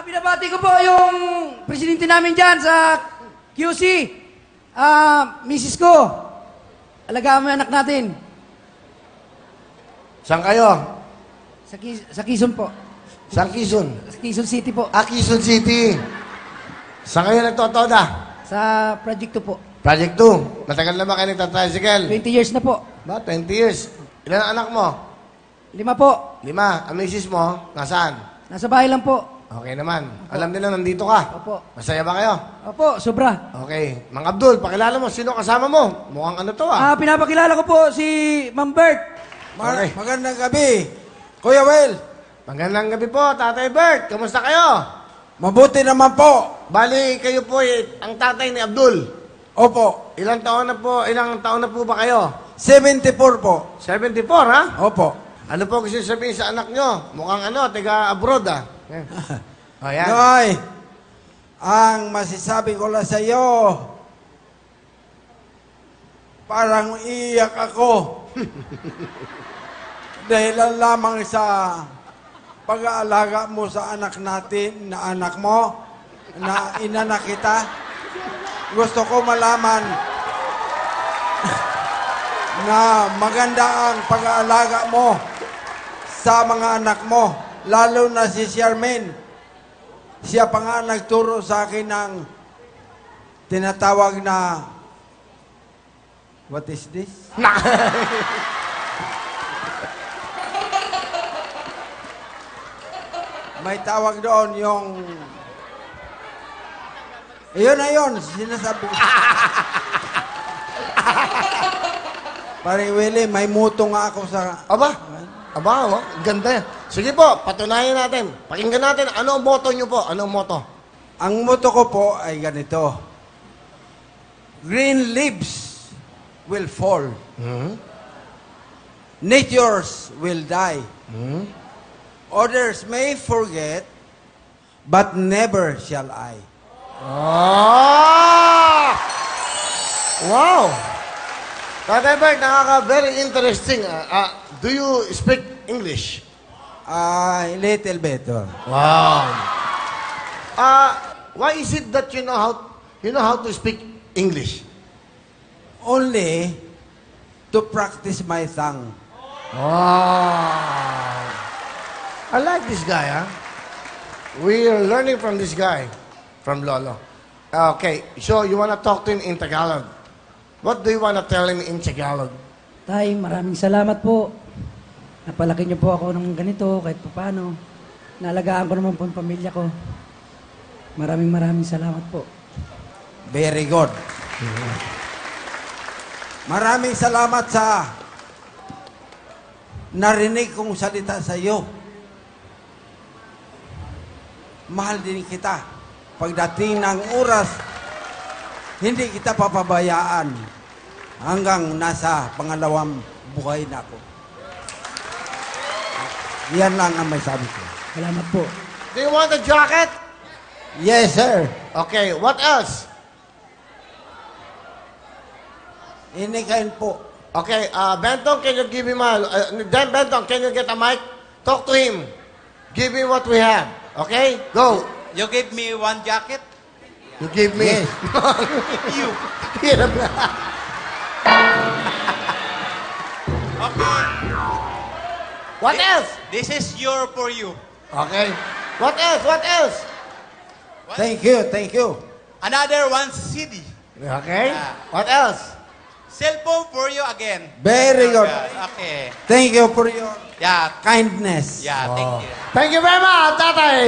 Binabati ko po yung presidente namin dyan sa QC. Mrs. ko. Alagaan mo yung anak natin. Saan kayo? Sa Quezon po. Saan Quezon? Sa Quezon City po. Quezon City. Saan kayo nagtotoda? Sa Project 2 po. Project 2. Matagal na ba kayo nagtatricycle? 20 years na po. Ba, 20 years. Ilan ang anak mo? 5 po. 5. Ang misis mo, nasaan? Nasa bahay lang po. Okay naman. Alam nila nandito ka. Opo. Masaya ba kayo? Opo, sobra. Okay. Mang Abdul, pakilala mo. Sino kasama mo? Mukhang ano to Pinapakilala ko po si Ma'am Bert. Okay. Magandang gabi, Kuya Will. Magandang gabi po, Tatay Bert. Kamusta kayo? Mabuti naman po. Bali, kayo po ang tatay ni Abdul. Opo. Ilang taon na po ba kayo? 74 po. 74, ha? Opo. Ano po gusto sabihin sa anak nyo? Mukhang taga abroad, O, yan. Noy, ang masasabi ko lang sa iyo, parang iyak ako. Dahil lamang sa pag-aalaga mo sa anak natin, na anak mo, na inanak kita. Gusto ko malaman na maganda ang pag-aalaga mo sa mga anak mo, lalo na si Charmaine. Siya pa nga nagturo sa akin ng tinatawag na, what is this? May tawag doon yung, ayun, sinasabi ko. Pare Willie, may muto nga ako sa... Aba, ganda yan. Sige po, patunayan natin. Pakinggan natin, ano ang motto nyo po? Ano ang motto? Ang motto ko po ay ganito. Green leaves will fall. Natures will die. Others may forget, but never shall I. Wow! Tatay Bert, very interesting. Do you speak English? Little better. Wow. Why is it that you know how to speak English? Only to practice my tongue. Wow. I like this guy, We are learning from this guy, from Lolo. Okay, so you want to talk to him in Tagalog. What do you want to tell him in Tagalog? Tay, maraming salamat po. Napalaki niyo po ako ng ganito, kahit paano. Naalagaan ko naman po ang pamilya ko. Maraming salamat po. Very good. Maraming salamat sa narinig kong salita sa iyo. Mahal din kita. Pagdating ng oras, hindi kita papabayaan hanggang nasa pangalawang buhay na ako. Yan lang ang may sabi ko. Salamat po. Do you want a jacket? Yes, sir. Okay, what else? Inikain po. Okay, Benton, can you give him Benton, can you get a mic? Talk to him. Give him what we have. Okay? Go. You give me one jacket? You give me. Yes. You. Okay. What else? This is for you. Okay. What else? What else? What? Thank you. Another one CD. Okay. Yeah. What else? Cellphone for you again. Very good. Okay. Thank you for your Yeah. kindness. Yeah, thank you. Thank you very much, Tatay.